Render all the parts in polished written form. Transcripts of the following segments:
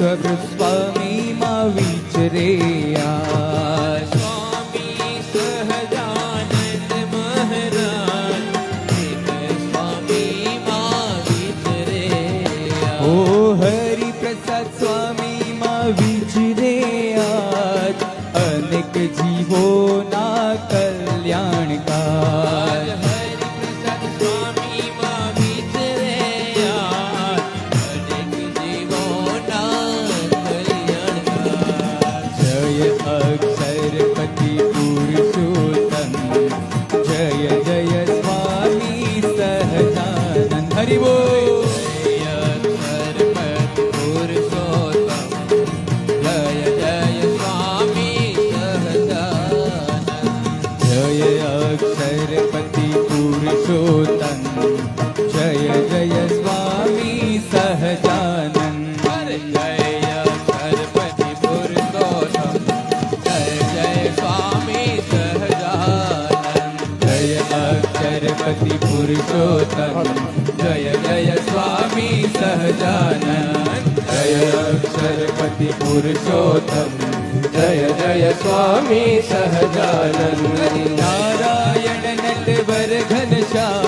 સબ સ્વામી માં વિચરે સ્વામી સહજાનંદ મહારાજ સ્વામી માં વિચરે ઓ હરિ પ્રસાદ સ્વામી માં વિચરે અનેક જીવોના કલ્યાણકાર હરિપ્રસાદ સ્વામી માં વિચરે અનેક જીવોના કલ્યાણકાર. જય અક્ષરપતિ પુરુષોત્તમ જય જય સ્વામી સહજાનંદ હરિ બોલ. જય અક્ષરપતિ પુરુષોત્તમ જય જય સ્વામી સહજાનંદ. જય અક્ષરપતિ પુરુષોત્તમ જય જય સ્વામી સહજાનંદ. જય અક્ષરપતિ પુરુષોત્તમ જય જય સ્વામી સહજાનંદ. જય અક્ષરપતિ પુરુષોત્તમ જય જય સ્વામી સહજાનંદ. જય અક્ષરપતિ પુરુષોત્તમ જય જય સ્વામી સહજાનંદ. નારાયણ નટવર ઘનશ્યામ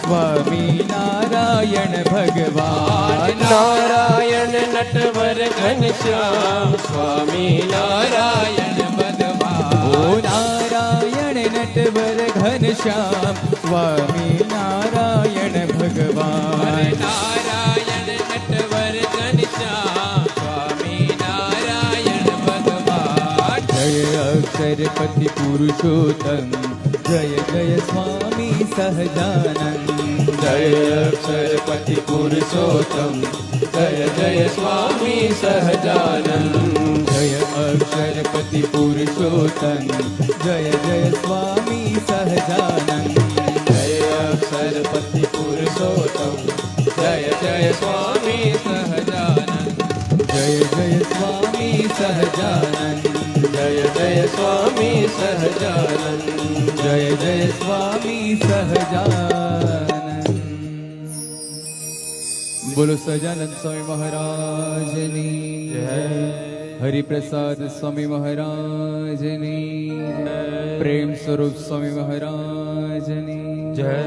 સ્વામી નારાયણ ભગવાન. નારાયણ નટવર ઘનશ્યામ સ્વામી નારાયણ ભગવાન. ઓ નારાયણ નટવર ઘનશ્યામ સ્વામી નારાયણ ભગવાન. નારાયણ નટવર ઘનશ્યામ સ્વામી નારાયણ ભગવાન. જય અક્ષરપતિ પુરુષોત્તમ જય જય સ્વામી સહજાનંદ. જય અક્ષરપતિ પુરુષોત્તમ જય જય સ્વામી સહજાનંદ. જય અક્ષરપતિ પુરુષોત્તમ જય જય સ્વામી સહજાનંદ. જય અક્ષરપતિ પુરુષોત્તમ જય જય સ્વામી સહજાનંદ. જય જય સ્વામી સહજાનંદ. જય જય સ્વામી સહજાનંદ. જય જય સ્વામી સહજાનંદ. બોલો સહજાનંદ સ્વામી મહારાજની જય. હરિપ્રસાદ સ્વામી મહારાજની જય. પ્રેમ સ્વરૂપ સ્વામી મહારાજની જય.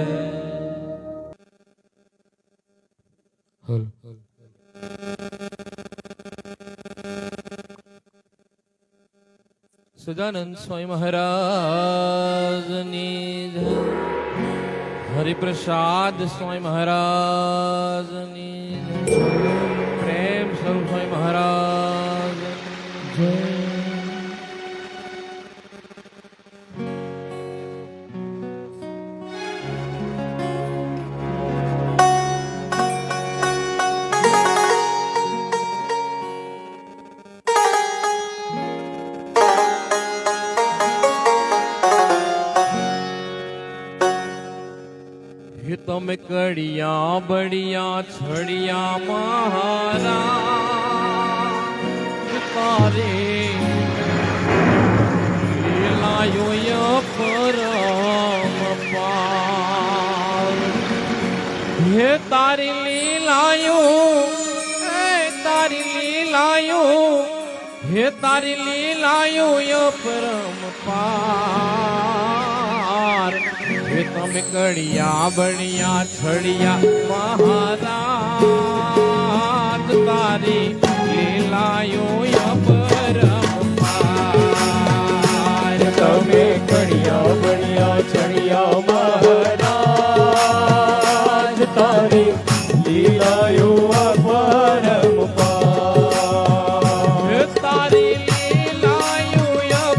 સદાનંદ સ્વામી મહારાજની જય. હરિપ્રસાદ સ્વામી મહારાજની જય. પ્રેમ સ્વરૂપ સ્વામી મહારાજ જય. તમે કડિયા બડિયા છડિયા મહારાજ તારે લીલાયો પરમ પાર. હે તારી લીલાયું તારી લીલાયું હે તારી લીલાયું પરમ પાર. હે તમે કડિયા બડિયા છડિયા મહારાજ તારી લીલાયો પરમ પાર. તમે કડિયા બડિયા છડિયા મહારાજ તારી લીલાયો પરમ પાર. તારી લીલાયો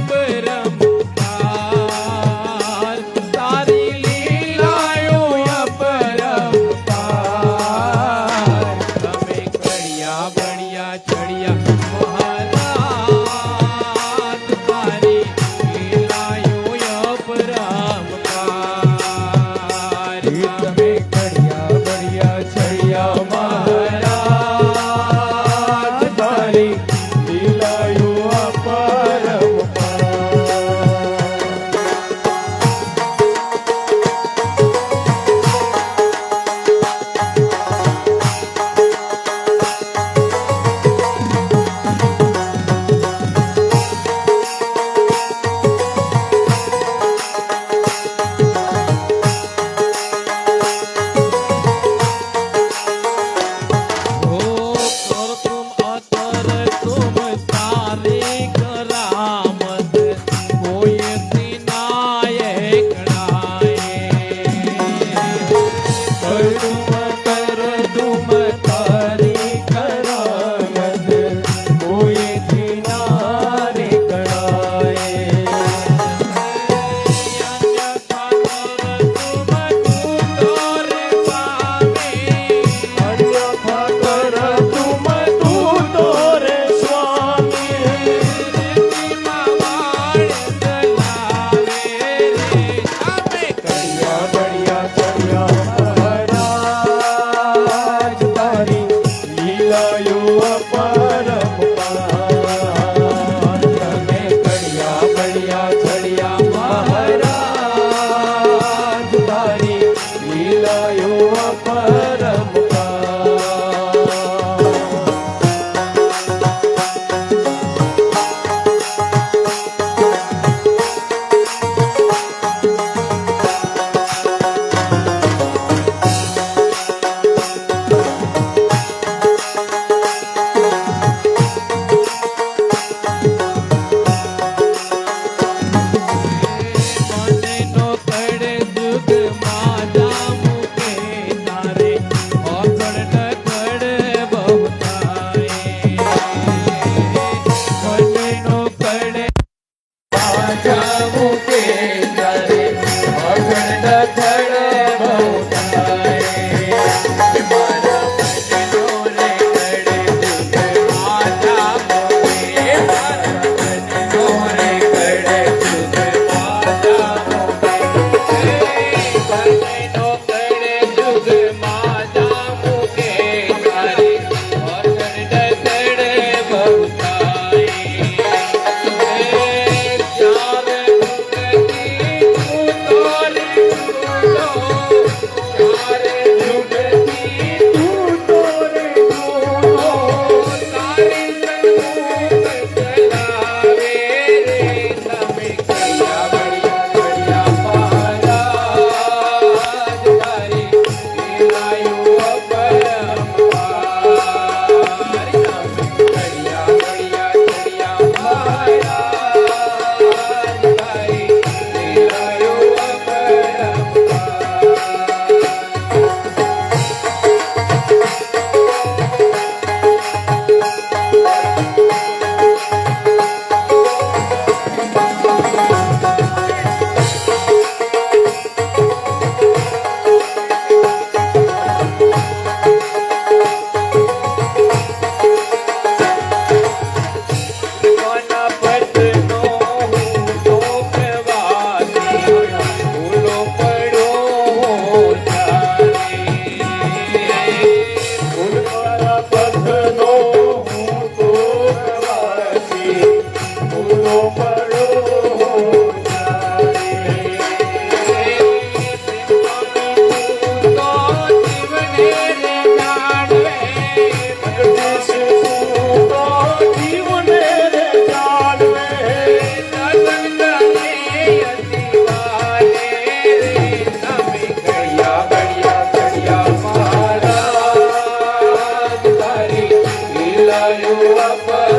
પરમ પાર. તારી લીલાયો પરમ પાર. તમે કડિયા બડિયા છડિયા મહારાજ તારી લીલાયો પરમ પાર. તમે કડિયા બડિયા છડિયા મહારાજ તારી લીલાયો પરમ પાર. તો પડો લીલાયો અપર